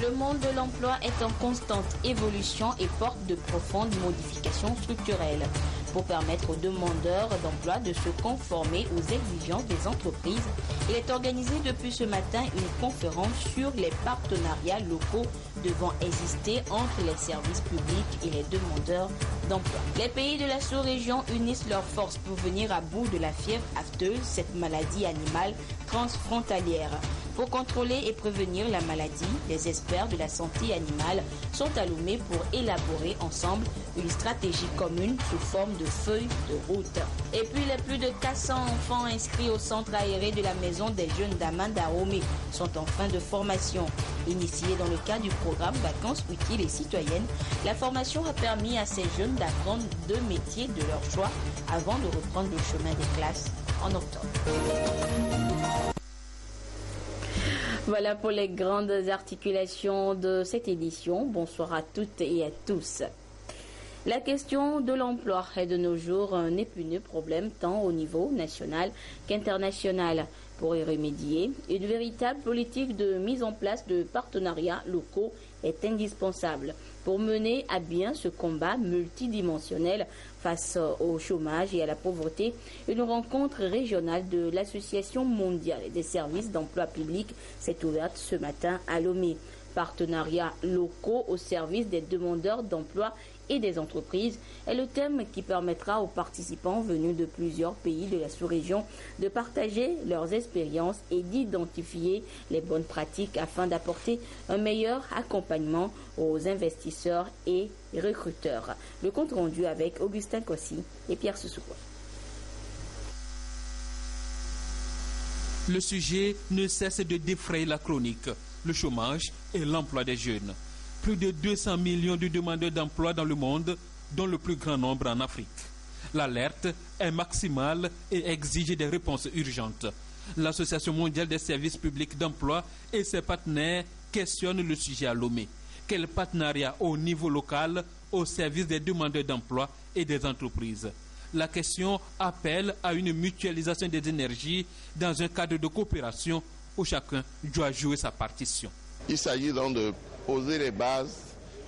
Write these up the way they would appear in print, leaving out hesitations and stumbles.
Le monde de l'emploi est en constante évolution et porte de profondes modifications structurelles. Pour permettre aux demandeurs d'emploi de se conformer aux exigences des entreprises, il est organisé depuis ce matin une conférence sur les partenariats locaux devant exister entre les services publics et les demandeurs d'emploi. Les pays de la sous-région unissent leurs forces pour venir à bout de la fièvre afteuse, cette maladie animale transfrontalière. Pour contrôler et prévenir la maladie, les experts de la santé animale sont à Lomé pour élaborer ensemble une stratégie commune sous forme de feuille de route. Et puis les plus de 400 enfants inscrits au centre aéré de la maison des jeunes d'Amanda Romé sont en fin de formation. Initiée dans le cadre du programme Vacances utiles et citoyennes, la formation a permis à ces jeunes d'apprendre 2 métiers de leur choix avant de reprendre le chemin des classes en octobre. Voilà pour les grandes articulations de cette édition. Bonsoir à toutes et à tous. La question de l'emploi est de nos jours un épineux problème tant au niveau national qu'international. Pour y remédier, une véritable politique de mise en place de partenariats locaux est indispensable pour mener à bien ce combat multidimensionnel face au chômage et à la pauvreté. Une rencontre régionale de l'Association mondiale des services d'emploi public s'est ouverte ce matin à Lomé. Partenariats locaux au service des demandeurs d'emploi et des entreprises est le thème qui permettra aux participants venus de plusieurs pays de la sous-région de partager leurs expériences et d'identifier les bonnes pratiques afin d'apporter un meilleur accompagnement aux investisseurs et recruteurs. Le compte rendu avec Augustin Kossi et Pierre Soussoukoua. Le sujet ne cesse de défrayer la chronique, le chômage et l'emploi des jeunes. Plus de 200 millions de demandeurs d'emploi dans le monde, dont le plus grand nombre en Afrique. L'alerte est maximale et exige des réponses urgentes. L'Association mondiale des services publics d'emploi et ses partenaires questionnent le sujet à Lomé. Quel partenariat au niveau local au service des demandeurs d'emploi et des entreprises? La question appelle à une mutualisation des énergies dans un cadre de coopération où chacun doit jouer sa partition. Il s'agit donc de poser les bases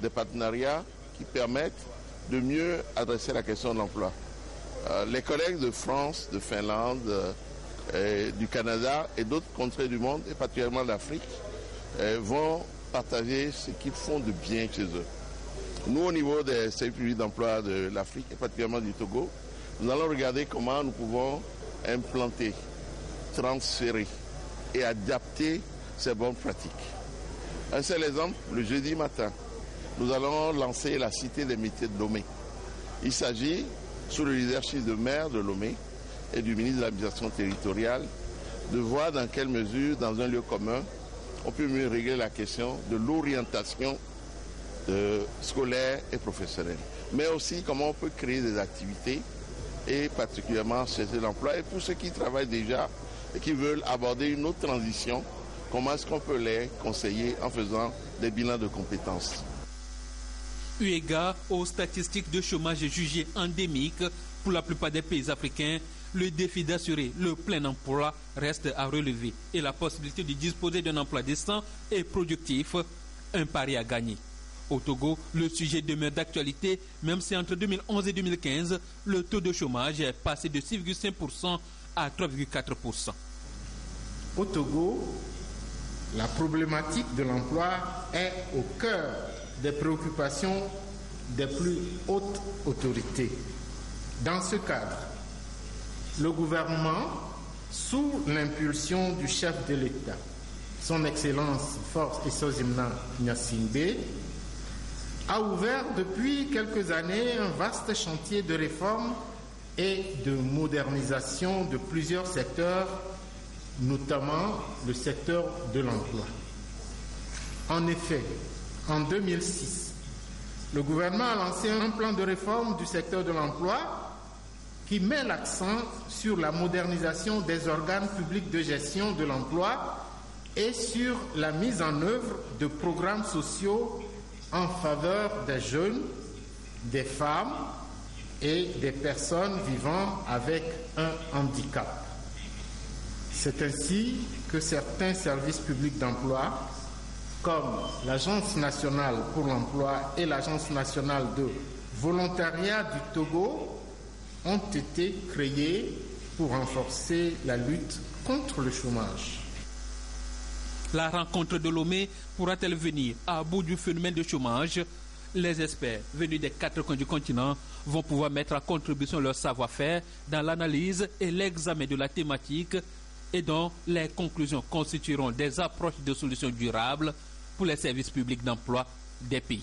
des partenariats qui permettent de mieux adresser la question de l'emploi. Les collègues de France, de Finlande, du Canada et d'autres contrées du monde, et particulièrement l'Afrique, vont partager ce qu'ils font de bien chez eux. Nous, au niveau des services publics d'emploi de l'Afrique, et particulièrement du Togo, nous allons regarder comment nous pouvons implanter, transférer et adapter ces bonnes pratiques. Un seul exemple, le jeudi matin, nous allons lancer la Cité des métiers de Lomé. Il s'agit, sous le leadership de maire de Lomé et du ministre de l'administration territoriale, de voir dans quelle mesure, dans un lieu commun, on peut mieux régler la question de l'orientation scolaire et professionnelle. Mais aussi comment on peut créer des activités et particulièrement chercher l'emploi. Et pour ceux qui travaillent déjà et qui veulent aborder une autre transition, comment est-ce qu'on peut les conseiller en faisant des bilans de compétences. Eu égard aux statistiques de chômage jugées endémiques pour la plupart des pays africains, le défi d'assurer le plein emploi reste à relever et la possibilité de disposer d'un emploi décent et productif, un pari à gagner. Au Togo, le sujet demeure d'actualité, même si entre 2011 et 2015, le taux de chômage est passé de 6,5% à 3,4%. Au Togo, la problématique de l'emploi est au cœur des préoccupations des plus hautes autorités. Dans ce cadre, le gouvernement, sous l'impulsion du chef de l'État, son Excellence Force Esozimna Gnassingbé, a ouvert depuis quelques années un vaste chantier de réforme et de modernisation de plusieurs secteurs, notamment le secteur de l'emploi. En effet, en 2006, le gouvernement a lancé un plan de réforme du secteur de l'emploi qui met l'accent sur la modernisation des organes publics de gestion de l'emploi et sur la mise en œuvre de programmes sociaux en faveur des jeunes, des femmes et des personnes vivant avec un handicap. C'est ainsi que certains services publics d'emploi comme l'Agence nationale pour l'emploi et l'Agence nationale de volontariat du Togo ont été créés pour renforcer la lutte contre le chômage. La rencontre de Lomé pourra-t-elle venir à bout du phénomène de chômage? Les experts venus des 4 coins du continent vont pouvoir mettre à contribution leur savoir-faire dans l'analyse et l'examen de la thématique et dont les conclusions constitueront des approches de solutions durables pour les services publics d'emploi des pays.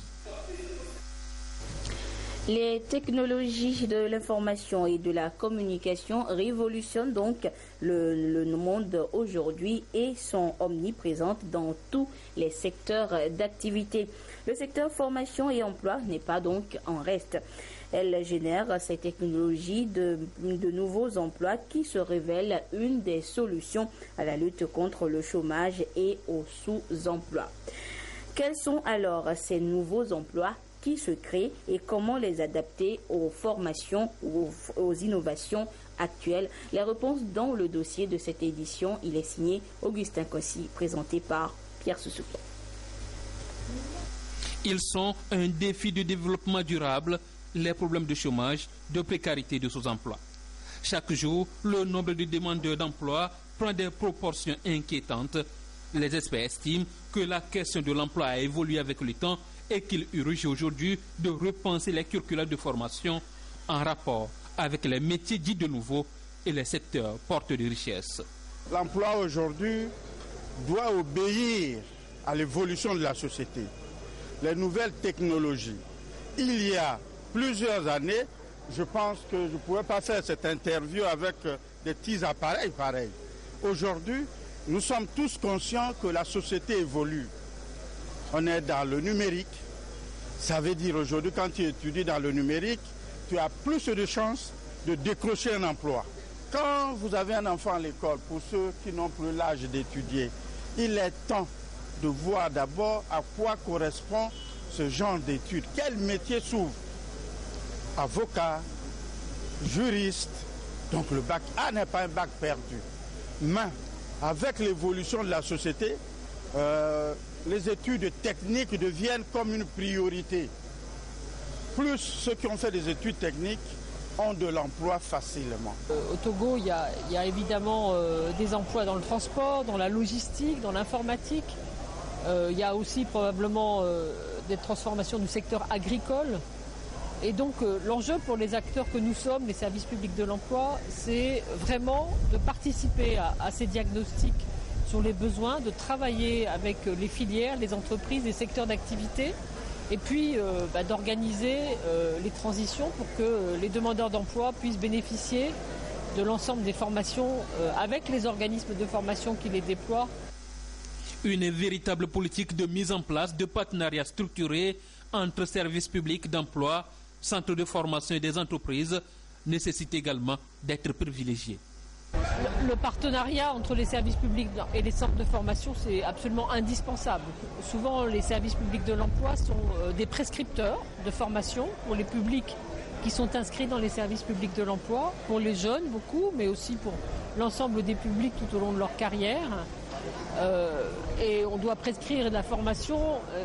Les technologies de l'information et de la communication révolutionnent donc le monde aujourd'hui et sont omniprésentes dans tous les secteurs d'activité. Le secteur formation et emploi n'est pas donc en reste. Elle génère ces technologies de nouveaux emplois qui se révèlent une des solutions à la lutte contre le chômage et au sous-emploi. Quels sont alors ces nouveaux emplois qui se créent et comment les adapter aux formations ou aux innovations actuelles? Les réponses dans le dossier de cette édition. Il est signé Augustin Kossi, présenté par Pierre Soussouké. Ils sont un défi de développement durable, les problèmes de chômage, de précarité et de sous-emploi. Chaque jour, le nombre de demandeurs d'emploi prend des proportions inquiétantes. Les experts estiment que la question de l'emploi a évolué avec le temps et qu'il urge aujourd'hui de repenser les curricula de formation en rapport avec les métiers dits de nouveau et les secteurs porteurs de richesse. L'emploi aujourd'hui doit obéir à l'évolution de la société, les nouvelles technologies. Il y a plusieurs années, je pense que je ne pouvais pas faire cette interview avec des petits appareils pareils. Aujourd'hui, nous sommes tous conscients que la société évolue. On est dans le numérique. Ça veut dire aujourd'hui, quand tu étudies dans le numérique, tu as plus de chances de décrocher un emploi. Quand vous avez un enfant à l'école, pour ceux qui n'ont plus l'âge d'étudier, il est temps de voir d'abord à quoi correspond ce genre d'études. Quel métier s'ouvre? Avocat, juriste. Donc le bac A n'est pas un bac perdu. Mais avec l'évolution de la société, les études techniques deviennent comme une priorité. Plus ceux qui ont fait des études techniques ont de l'emploi facilement. Au Togo, il y a évidemment des emplois dans le transport, dans la logistique, dans l'informatique. Il y a aussi probablement des transformations du secteur agricole. Et donc l'enjeu pour les acteurs que nous sommes, les services publics de l'emploi, c'est vraiment de participer à ces diagnostics sur les besoins, de travailler avec les filières, les entreprises, les secteurs d'activité, et puis d'organiser les transitions pour que les demandeurs d'emploi puissent bénéficier de l'ensemble des formations avec les organismes de formation qui les déploient. Une véritable politique de mise en place de partenariats structurés entre services publics d'emploi, centres de formation et des entreprises nécessite également d'être privilégié. Le partenariat entre les services publics et les centres de formation, c'est absolument indispensable. Souvent, les services publics de l'emploi sont des prescripteurs de formation pour les publics qui sont inscrits dans les services publics de l'emploi, pour les jeunes beaucoup, mais aussi pour l'ensemble des publics tout au long de leur carrière. Et on doit prescrire de la formation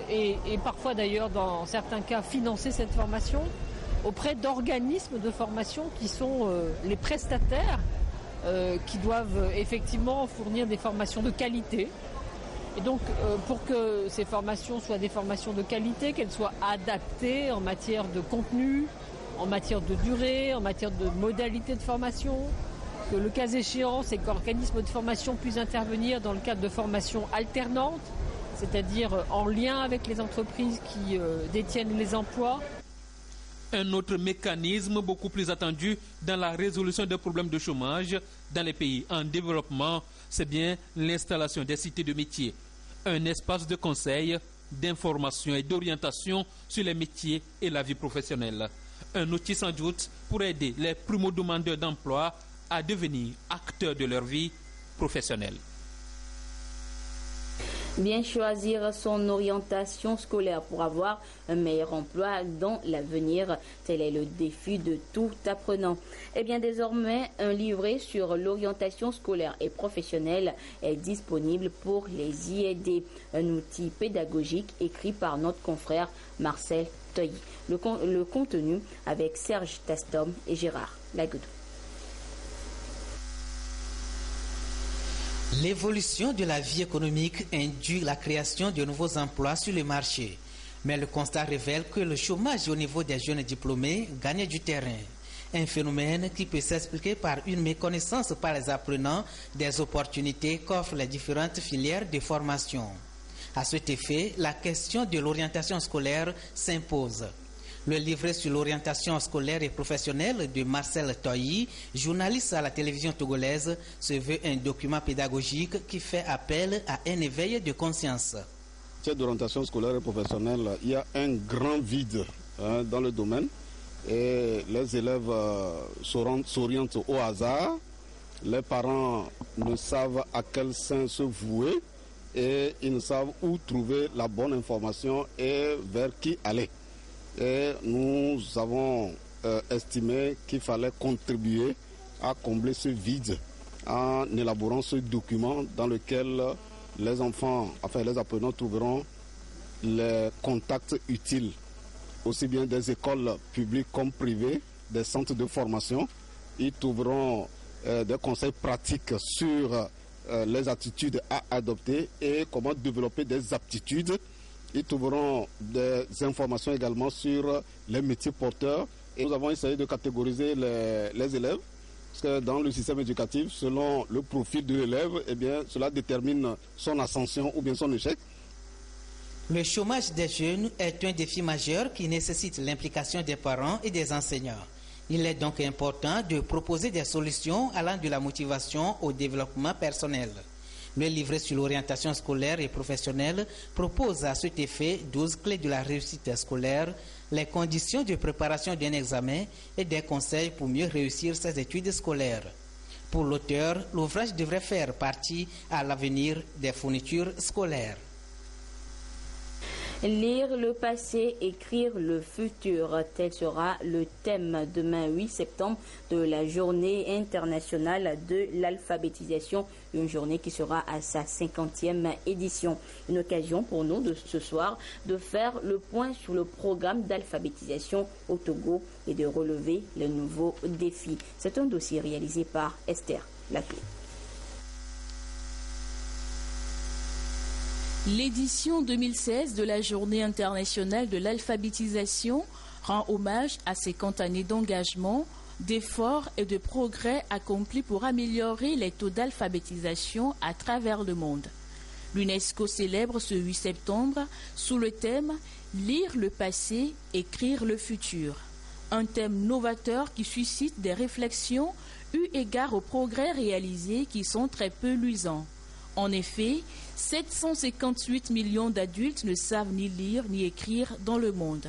et parfois d'ailleurs dans certains cas financer cette formation auprès d'organismes de formation qui sont les prestataires qui doivent effectivement fournir des formations de qualité. Et donc pour que ces formations soient des formations de qualité, qu'elles soient adaptées en matière de contenu, en matière de durée, en matière de modalités de formation, que le cas échéant, ces organismes de formation puissent intervenir dans le cadre de formations alternantes, c'est-à-dire en lien avec les entreprises qui détiennent les emplois. Un autre mécanisme beaucoup plus attendu dans la résolution des problèmes de chômage dans les pays en développement, c'est bien l'installation des cités de métiers. Un espace de conseil, d'information et d'orientation sur les métiers et la vie professionnelle. Un outil sans doute pour aider les primo-demandeurs d'emploi à devenir acteurs de leur vie professionnelle. Bien choisir son orientation scolaire pour avoir un meilleur emploi dans l'avenir, tel est le défi de tout apprenant. Et bien désormais, un livret sur l'orientation scolaire et professionnelle est disponible pour les y aider. Un outil pédagogique écrit par notre confrère Marcel Toyi. Le contenu avec Serge Tastom et Gérard Lagoudou. L'évolution de la vie économique induit la création de nouveaux emplois sur le marché. Mais le constat révèle que le chômage au niveau des jeunes diplômés gagne du terrain. Un phénomène qui peut s'expliquer par une méconnaissance par les apprenants des opportunités qu'offrent les différentes filières de formation. À cet effet, la question de l'orientation scolaire s'impose. Le livret sur l'orientation scolaire et professionnelle de Marcel Toyi, journaliste à la télévision togolaise, se veut un document pédagogique qui fait appel à un éveil de conscience. Cette orientation scolaire et professionnelle, il y a un grand vide dans le domaine et les élèves s'orientent au hasard. Les parents ne savent à quel sein se vouer et ils ne savent où trouver la bonne information et vers qui aller. Et nous avons estimé qu'il fallait contribuer à combler ce vide en élaborant ce document dans lequel les enfants, enfin les apprenants trouveront les contacts utiles, aussi bien des écoles publiques comme privées, des centres de formation. Ils trouveront des conseils pratiques sur les attitudes à adopter et comment développer des aptitudes. Ils trouveront des informations également sur les métiers porteurs. Et nous avons essayé de catégoriser les élèves, parce que dans le système éducatif, selon le profil de l'élève, eh bien, cela détermine son ascension ou bien son échec. Le chômage des jeunes est un défi majeur qui nécessite l'implication des parents et des enseignants. Il est donc important de proposer des solutions allant de la motivation au développement personnel. Le livret sur l'orientation scolaire et professionnelle propose à cet effet 12 clés de la réussite scolaire, les conditions de préparation d'un examen et des conseils pour mieux réussir ses études scolaires. Pour l'auteur, l'ouvrage devrait faire partie à l'avenir des fournitures scolaires. Lire le passé, écrire le futur, tel sera le thème demain 8 septembre de la journée internationale de l'alphabétisation, une journée qui sera à sa 50e édition. Une occasion pour nous de ce soir de faire le point sur le programme d'alphabétisation au Togo et de relever les nouveaux défis. C'est un dossier réalisé par Esther Laclé. L'édition 2016 de la Journée internationale de l'alphabétisation rend hommage à 50 années d'engagement, d'efforts et de progrès accomplis pour améliorer les taux d'alphabétisation à travers le monde. L'UNESCO célèbre ce 8 septembre sous le thème « Lire le passé, écrire le futur ». Un thème novateur qui suscite des réflexions eu égard aux progrès réalisés qui sont très peu luisants. En effet, 758 millions d'adultes ne savent ni lire ni écrire dans le monde.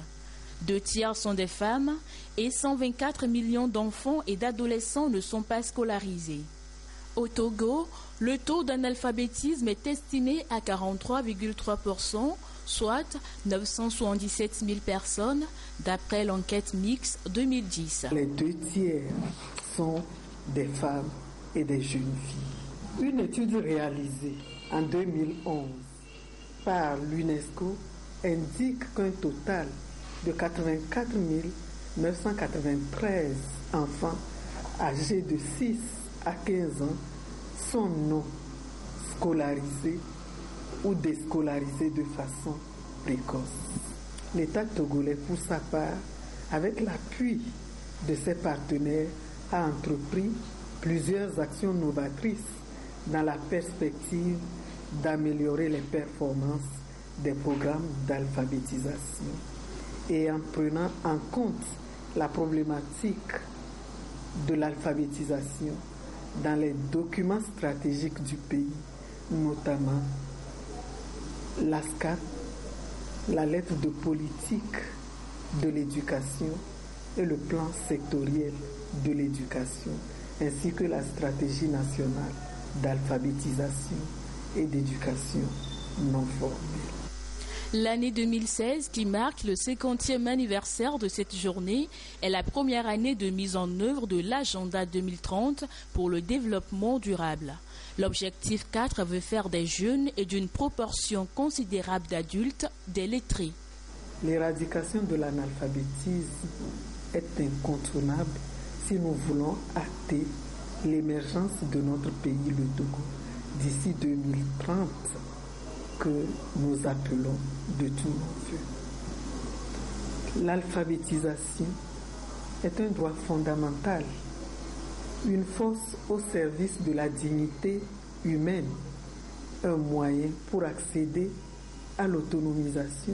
2 tiers sont des femmes et 124 millions d'enfants et d'adolescents ne sont pas scolarisés. Au Togo, le taux d'analphabétisme est estimé à 43,3%, soit 977 000 personnes, d'après l'enquête mixte 2010. Les 2 tiers sont des femmes et des jeunes filles. Une étude réalisée en 2011 par l'UNESCO indique qu'un total de 84 993 enfants âgés de 6 à 15 ans sont non scolarisés ou déscolarisés de façon précoce. L'État togolais, pour sa part, avec l'appui de ses partenaires, a entrepris plusieurs actions novatrices dans la perspective d'améliorer les performances des programmes d'alphabétisation et en prenant en compte la problématique de l'alphabétisation dans les documents stratégiques du pays, notamment l'ASCAP, la lettre de politique de l'éducation et le plan sectoriel de l'éducation, ainsi que la stratégie nationale d'alphabétisation et d'éducation non formels. L'année 2016, qui marque le 50e anniversaire de cette journée, est la première année de mise en œuvre de l'agenda 2030 pour le développement durable. L'objectif 4 veut faire des jeunes et d'une proportion considérable d'adultes des lettrés. L'éradication de l'analphabétisme est incontournable si nous voulons acter l'émergence de notre pays, le Togo, d'ici 2030, que nous appelons de tous nos voeux. L'alphabétisation est un droit fondamental, une force au service de la dignité humaine, un moyen pour accéder à l'autonomisation,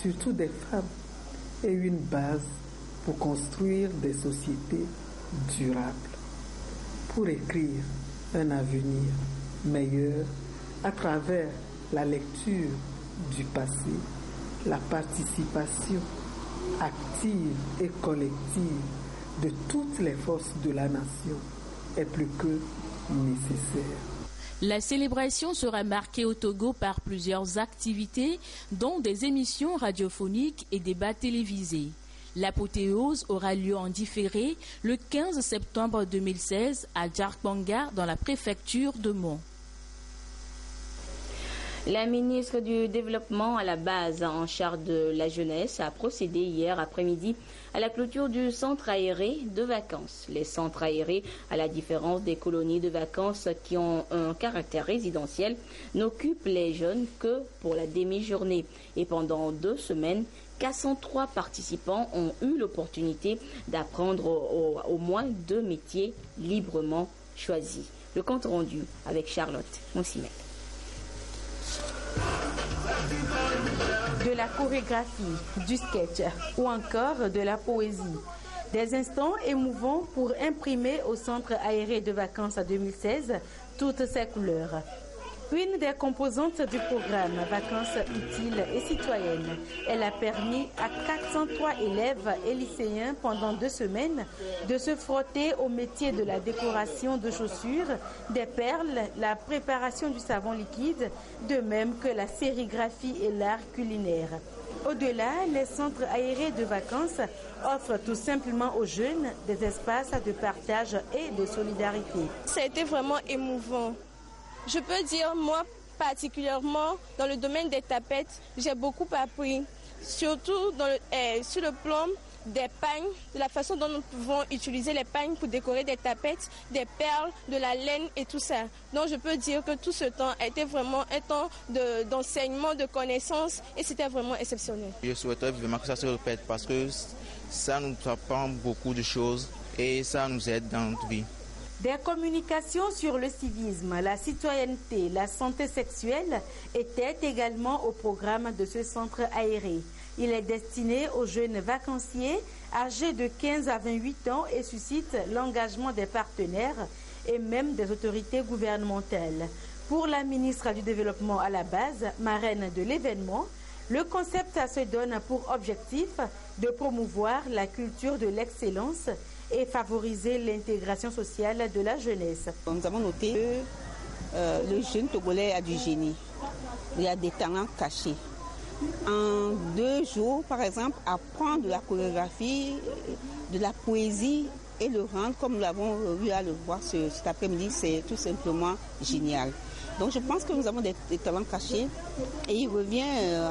surtout des femmes, et une base pour construire des sociétés durables, pour écrire un avenir meilleur à travers la lecture du passé, la participation active et collective de toutes les forces de la nation est plus que nécessaire. La célébration sera marquée au Togo par plusieurs activités, dont des émissions radiophoniques et débats télévisés. L'apothéose aura lieu en différé le 15 septembre 2016 à Djarkbanga, dans la préfecture de Mont. La ministre du Développement à la base en charge de la jeunesse a procédé hier après-midi à la clôture du centre aéré de vacances. Les centres aérés, à la différence des colonies de vacances qui ont un caractère résidentiel, n'occupent les jeunes que pour la demi-journée. Et pendant 2 semaines, 403 participants ont eu l'opportunité d'apprendre au moins 2 métiers librement choisis. Le compte rendu avec Charlotte Monsimet. De la chorégraphie, du sketch ou encore de la poésie. Des instants émouvants pour imprimer au centre aéré de vacances 2016 toutes ces couleurs. Une des composantes du programme Vacances utiles et citoyennes, elle a permis à 403 élèves et lycéens pendant 2 semaines de se frotter au métier de la décoration de chaussures, des perles, la préparation du savon liquide, de même que la sérigraphie et l'art culinaire. Au-delà, les centres aérés de vacances offrent tout simplement aux jeunes des espaces de partage et de solidarité. Ça a été vraiment émouvant. Je peux dire, moi particulièrement, dans le domaine des tapettes, j'ai beaucoup appris, surtout sur le plan des pagnes, de la façon dont nous pouvons utiliser les pagnes pour décorer des tapettes, des perles, de la laine et tout ça. Donc je peux dire que tout ce temps a été vraiment un temps d'enseignement, de connaissances et c'était vraiment exceptionnel. Je souhaiterais vraiment que ça se répète parce que ça nous apprend beaucoup de choses et ça nous aide dans notre vie. Des communications sur le civisme, la citoyenneté, la santé sexuelle étaient également au programme de ce centre aéré. Il est destiné aux jeunes vacanciers âgés de 15 à 28 ans et suscite l'engagement des partenaires et même des autorités gouvernementales. Pour la ministre du Développement à la base, marraine de l'événement, le concept se donne pour objectif de promouvoir la culture de l'excellence et favoriser l'intégration sociale de la jeunesse. Nous avons noté que le jeune Togolais a du génie. Il y a des talents cachés. En 2 jours, par exemple, apprendre de la chorégraphie, de la poésie et le rendre comme nous l'avons eu à le voir cet après-midi, c'est tout simplement génial. Donc je pense que nous avons des talents cachés et il revient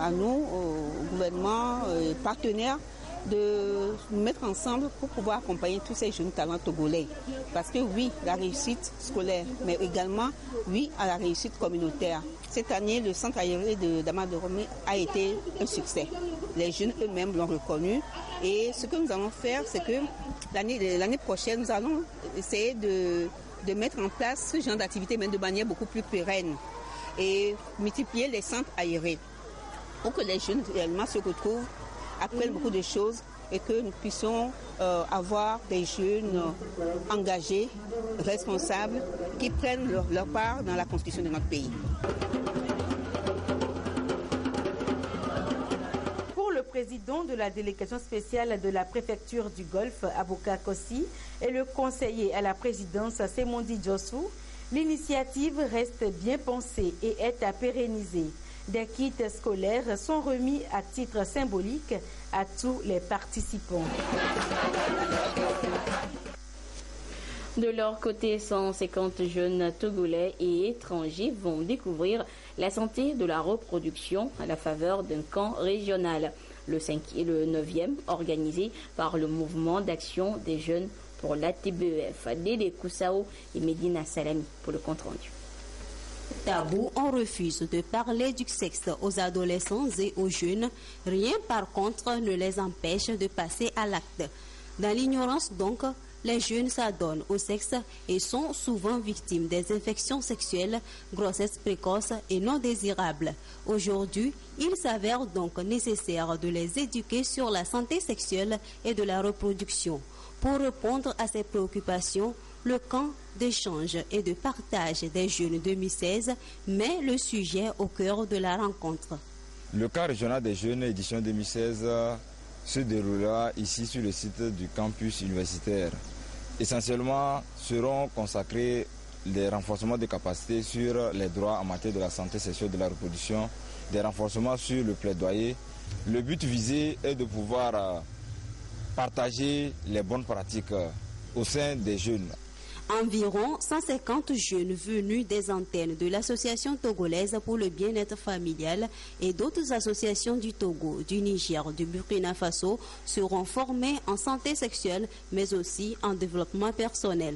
à nous, au gouvernement, partenaires, de nous mettre ensemble pour pouvoir accompagner tous ces jeunes talents togolais. Parce que oui, la réussite scolaire, mais également oui à la réussite communautaire. Cette année, le centre aéré d'Amadoromé a été un succès. Les jeunes eux-mêmes l'ont reconnu. Et ce que nous allons faire, c'est que l'année prochaine, nous allons essayer de mettre en place ce genre d'activité, mais de manière beaucoup plus pérenne. Et multiplier les centres aérés pour que les jeunes réellement se retrouvent, apprennent beaucoup de choses et que nous puissions avoir des jeunes engagés, responsables, qui prennent leur part dans la construction de notre pays. Pour le président de la délégation spéciale de la préfecture du Golfe, Abouka Kossi, et le conseiller à la présidence, Semondi Djossou, l'initiative reste bien pensée et est à pérenniser. Des kits scolaires sont remis à titre symbolique à tous les participants. De leur côté, 150 jeunes Togolais et étrangers vont découvrir la santé de la reproduction à la faveur d'un camp régional. Le 9e, organisé par le mouvement d'action des jeunes pour l'ATBEF. Dédé Koussao et Medina Salami pour le compte rendu. Tabou, on refuse de parler du sexe aux adolescents et aux jeunes. Rien par contre ne les empêche de passer à l'acte. Dans l'ignorance donc, les jeunes s'adonnent au sexe et sont souvent victimes des infections sexuelles, grossesses précoces et non désirables. Aujourd'hui, il s'avère donc nécessaire de les éduquer sur la santé sexuelle et de la reproduction. Pour répondre à ces préoccupations, le camp d'échange et de partage des jeunes 2016 met le sujet au cœur de la rencontre. Le camp régional des jeunes édition 2016 se déroulera ici sur le site du campus universitaire. Essentiellement seront consacrés des renforcements de capacités sur les droits en matière de la santé sexuelle et de la reproduction, des renforcements sur le plaidoyer. Le but visé est de pouvoir partager les bonnes pratiques au sein des jeunes. Environ 150 jeunes venus des antennes de l'Association togolaise pour le bien-être familial et d'autres associations du Togo, du Niger, du Burkina Faso seront formés en santé sexuelle mais aussi en développement personnel.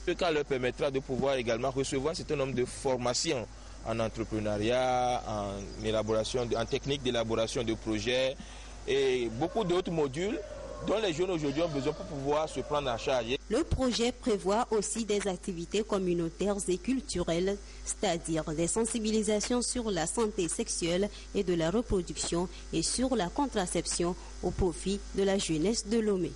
Ce cas leur permettra de pouvoir également recevoir un certain nombre de formations en entrepreneuriat, en technique d'élaboration de projets et beaucoup d'autres modules dont les jeunes aujourd'hui ont besoin pour pouvoir se prendre en charge. Le projet prévoit aussi des activités communautaires et culturelles, c'est-à-dire des sensibilisations sur la santé sexuelle et de la reproduction et sur la contraception au profit de la jeunesse de Lomé.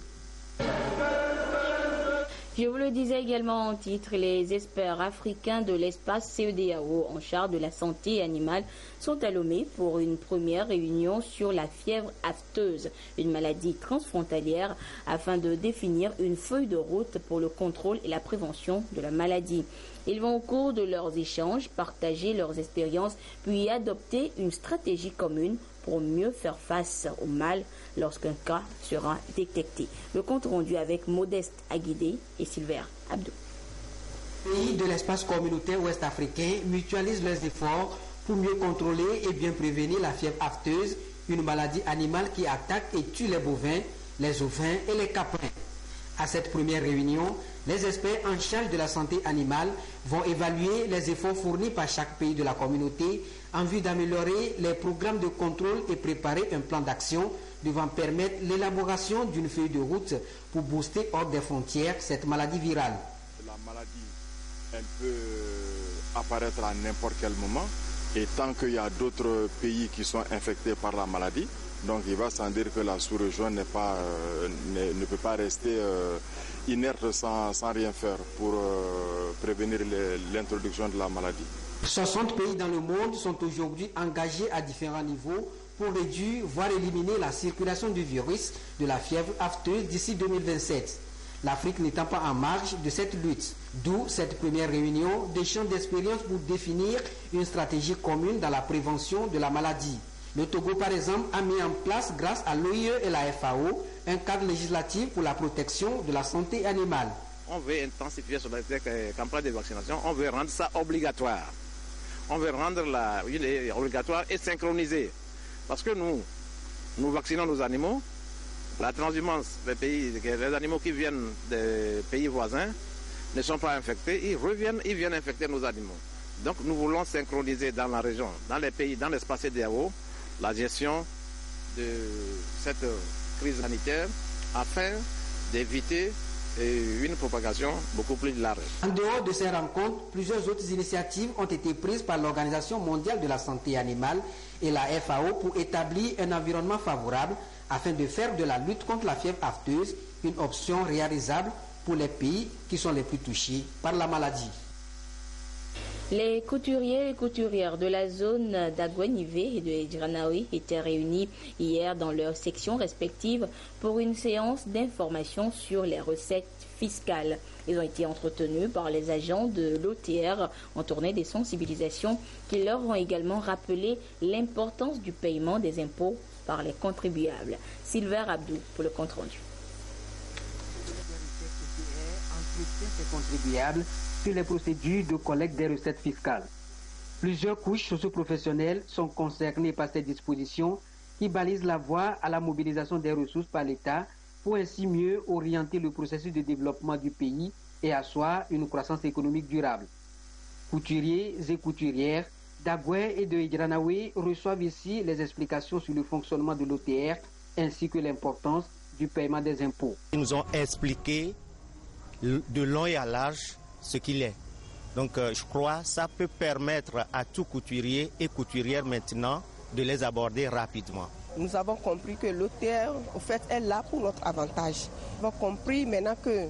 Je vous le disais également en titre, les experts africains de l'espace CEDEAO en charge de la santé animale sont à Lomé pour une première réunion sur la fièvre afteuse, une maladie transfrontalière, afin de définir une feuille de route pour le contrôle et la prévention de la maladie. Ils vont au cours de leurs échanges partager leurs expériences puis adopter une stratégie commune pour mieux faire face au mal lorsqu'un cas sera détecté. Le compte rendu avec Modeste Aguidé et Sylvain Abdou. Les pays de l'espace communautaire ouest-africain mutualisent leurs efforts pour mieux contrôler et bien prévenir la fièvre afteuse, une maladie animale qui attaque et tue les bovins, les ovins et les caprins. À cette première réunion, les experts en charge de la santé animale vont évaluer les efforts fournis par chaque pays de la communauté en vue d'améliorer les programmes de contrôle et préparer un plan d'action devant permettre l'élaboration d'une feuille de route pour booster hors des frontières cette maladie virale. La maladie, elle peut apparaître à n'importe quel moment et tant qu'il y a d'autres pays qui sont infectés par la maladie, donc il va sans dire que la sous-région ne peut pas rester inerte sans rien faire pour prévenir l'introduction de la maladie. 60 pays dans le monde sont aujourd'hui engagés à différents niveaux pour réduire, voire éliminer la circulation du virus de la fièvre afteuse d'ici 2027. L'Afrique n'étant pas en marge de cette lutte. D'où cette première réunion d'échange d'expériences pour définir une stratégie commune dans la prévention de la maladie. Le Togo, par exemple, a mis en place, grâce à l'OIE et la FAO, un cadre législatif pour la protection de la santé animale. On veut intensifier sur la campagne de vaccination, on veut rendre ça obligatoire. On veut rendre obligatoire et synchronisé. Parce que nous vaccinons nos animaux, la transhumance les animaux qui viennent des pays voisins ne sont pas infectés, ils viennent infecter nos animaux. Donc nous voulons synchroniser dans la région, dans les pays, dans l'espace CEDEAO, la gestion de cette crise sanitaire afin d'éviter une propagation beaucoup plus large. En dehors de ces rencontres, plusieurs autres initiatives ont été prises par l'Organisation mondiale de la santé animale et la FAO pour établir un environnement favorable afin de faire de la lutte contre la fièvre afteuse une option réalisable pour les pays qui sont les plus touchés par la maladie. Les couturiers et couturières de la zone d'Aguanivé et de Djranaoui étaient réunis hier dans leurs sections respectives pour une séance d'information sur les recettes fiscales. Ils ont été entretenus par les agents de l'OTR en tournée des sensibilisations qui leur ont également rappelé l'importance du paiement des impôts par les contribuables. Sylvain Abdou pour le compte rendu. Ces contribuables sur les procédures de collecte des recettes fiscales. Plusieurs couches socio-professionnelles sont concernées par ces dispositions qui balisent la voie à la mobilisation des ressources par l'État pour ainsi mieux orienter le processus de développement du pays et asseoir une croissance économique durable. Couturiers et couturières d'Agoué et de Hidranaoui reçoivent ici les explications sur le fonctionnement de l'OTR ainsi que l'importance du paiement des impôts. Ils nous ont expliqué de long et à large ce qu'il est. Donc je crois que ça peut permettre à tout couturier et couturière maintenant de les aborder rapidement. Nous avons compris que l'OTR, en fait, est là pour notre avantage. Nous avons compris maintenant que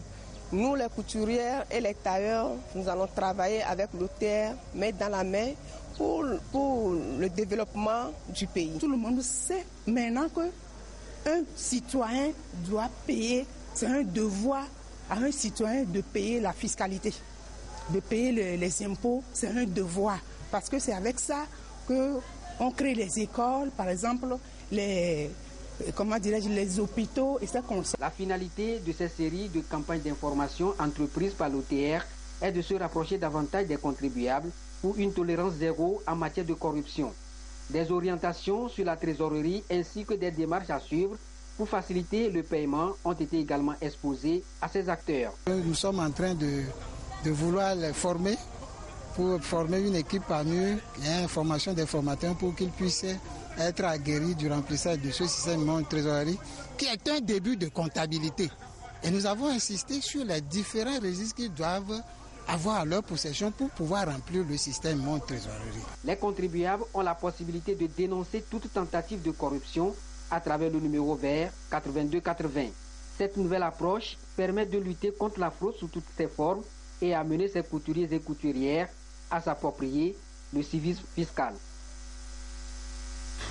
nous, les couturières et les tailleurs, nous allons travailler avec l'OTR, main dans la main, pour le développement du pays. Tout le monde sait maintenant qu'un citoyen doit payer, c'est un devoir à un citoyen de payer la fiscalité, de payer les impôts, c'est un devoir. Parce que c'est avec ça qu'on crée les écoles, par exemple, les hôpitaux et ça comme ça. La finalité de cette série de campagnes d'information entreprises par l'OTR est de se rapprocher davantage des contribuables pour une tolérance zéro en matière de corruption. Des orientations sur la trésorerie ainsi que des démarches à suivre pour faciliter le paiement ont été également exposées à ces acteurs. Nous sommes en train de vouloir les former pour former une équipe parmi eux et une formation des formateurs pour qu'ils puissent être aguerris du remplissage de ce système de trésorerie qui est un début de comptabilité. Et nous avons insisté sur les différents registres qu'ils doivent avoir à leur possession pour pouvoir remplir le système de trésorerie. Les contribuables ont la possibilité de dénoncer toute tentative de corruption à travers le numéro vert 8280. Cette nouvelle approche permet de lutter contre la fraude sous toutes ses formes et amener ses couturiers et couturières à s'approprier le civisme fiscal.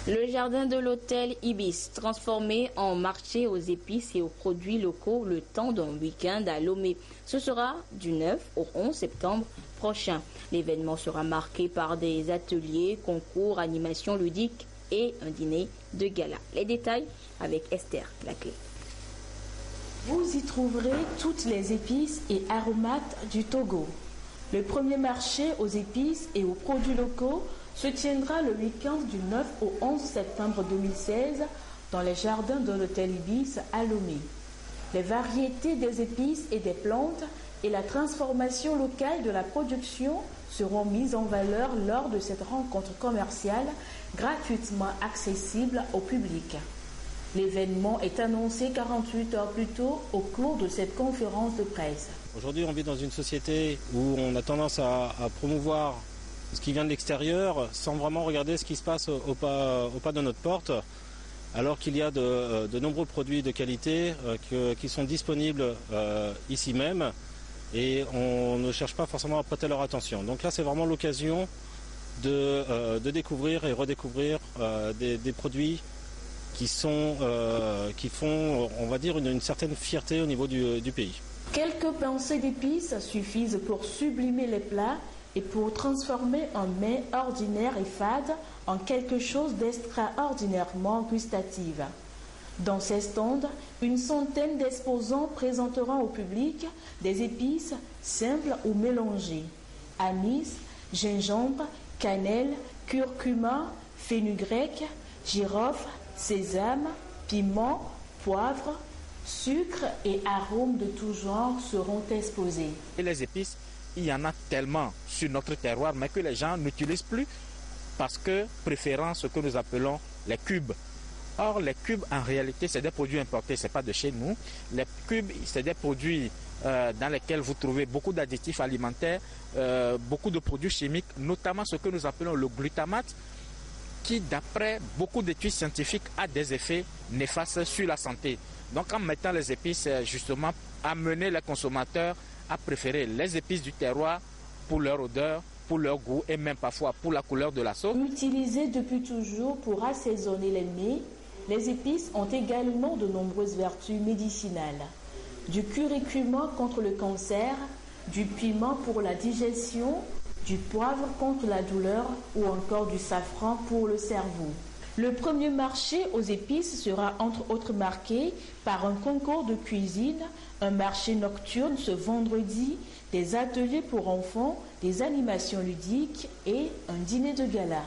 Le jardin de l'hôtel Ibis, transformé en marché aux épices et aux produits locaux le temps d'un week-end à Lomé. Ce sera du 9 au 11 septembre prochain. L'événement sera marqué par des ateliers, concours, animations ludiques et un dîner de gala. Les détails avec Esther Laclé. Vous y trouverez toutes les épices et aromates du Togo. Le premier marché aux épices et aux produits locaux se tiendra le week-end du 9 au 11 septembre 2016 dans les jardins de l'hôtel Ibis à Lomé. Les variétés des épices et des plantes et la transformation locale de la production seront mises en valeur lors de cette rencontre commerciale gratuitement accessible au public. L'événement est annoncé 48 heures plus tôt au cours de cette conférence de presse. Aujourd'hui, on vit dans une société où on a tendance à promouvoir ce qui vient de l'extérieur sans vraiment regarder ce qui se passe au pas de notre porte, alors qu'il y a de nombreux produits de qualité qui sont disponibles ici même et on ne cherche pas forcément à prêter leur attention. Donc là, c'est vraiment l'occasion de découvrir et redécouvrir des produits qui font, on va dire, une certaine fierté au niveau du pays. Quelques pincées d'épices suffisent pour sublimer les plats et pour transformer un mets ordinaire et fade en quelque chose d'extraordinairement gustatif. Dans ces stands, une centaine d'exposants présenteront au public des épices simples ou mélangées. Anis, gingembre, cannelle, curcuma, fenugrec, girofle, sésame, piment, poivre, sucre et arômes de tout genre seront exposés. Et les épices, il y en a tellement sur notre terroir, mais que les gens n'utilisent plus parce que préférant ce que nous appelons les cubes. Or, les cubes, en réalité, c'est des produits importés, ce n'est pas de chez nous. Les cubes, c'est des produits dans lesquels vous trouvez beaucoup d'additifs alimentaires, beaucoup de produits chimiques, notamment ce que nous appelons le glutamate, qui, d'après beaucoup d'études scientifiques, a des effets néfastes sur la santé. Donc, en mettant les épices, justement, amener les consommateurs à préférer les épices du terroir pour leur odeur, pour leur goût et même parfois pour la couleur de la sauce. Utilisées depuis toujours pour assaisonner les mets, les épices ont également de nombreuses vertus médicinales. du curcuma contre le cancer, du piment pour la digestion, du poivre contre la douleur ou encore du safran pour le cerveau. Le premier marché aux épices sera entre autres marqué par un concours de cuisine, un marché nocturne ce vendredi, des ateliers pour enfants, des animations ludiques et un dîner de gala.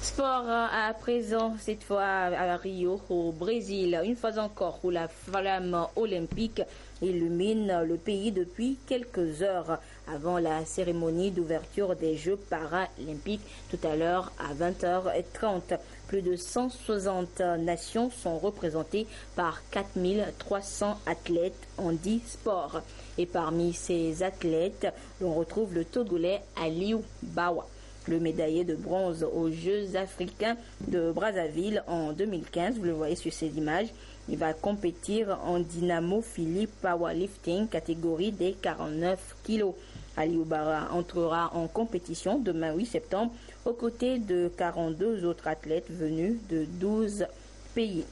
Sport à présent, cette fois à Rio, au Brésil, une fois encore où la flamme olympique illumine le pays depuis quelques heures avant la cérémonie d'ouverture des Jeux paralympiques tout à l'heure à 20h30. Plus de 160 nations sont représentées par 4300 athlètes en 10 sports. Et parmi ces athlètes, l'on retrouve le Togolais Aliou Bawa, le médaillé de bronze aux Jeux africains de Brazzaville en 2015. Vous le voyez sur ces images. Il va compétir en dynamophilie powerlifting catégorie des 49 kilos. Aliou Bawa entrera en compétition demain 8 septembre aux côtés de 42 autres athlètes venus de 12 pays.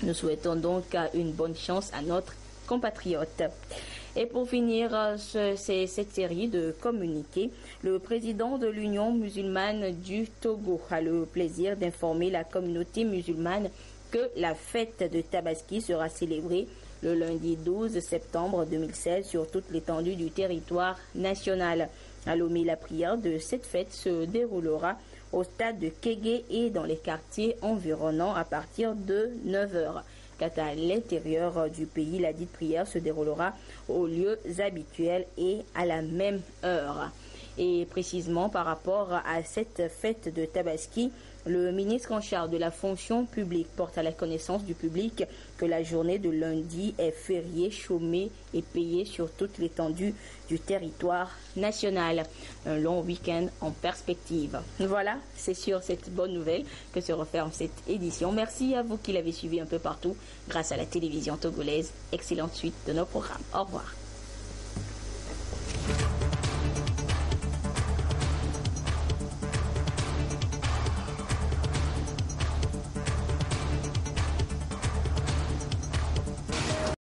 Nous souhaitons donc une bonne chance à notre compatriote. Et pour finir cette série de communiqués, le président de l'Union musulmane du Togo a le plaisir d'informer la communauté musulmane que la fête de Tabaski sera célébrée le lundi 12 septembre 2016 sur toute l'étendue du territoire national. À Lomé, la prière de cette fête se déroulera au stade de Kégué et dans les quartiers environnants à partir de 9h. Quant à l'intérieur du pays, la dite prière se déroulera aux lieux habituels et à la même heure. Et précisément par rapport à cette fête de Tabaski, le ministre en charge de la fonction publique porte à la connaissance du public que la journée de lundi est fériée, chômée et payée sur toute l'étendue du territoire national. Un long week-end en perspective. Voilà, c'est sur cette bonne nouvelle que se referme cette édition. Merci à vous qui l'avez suivi un peu partout grâce à la télévision togolaise. Excellente suite de nos programmes. Au revoir.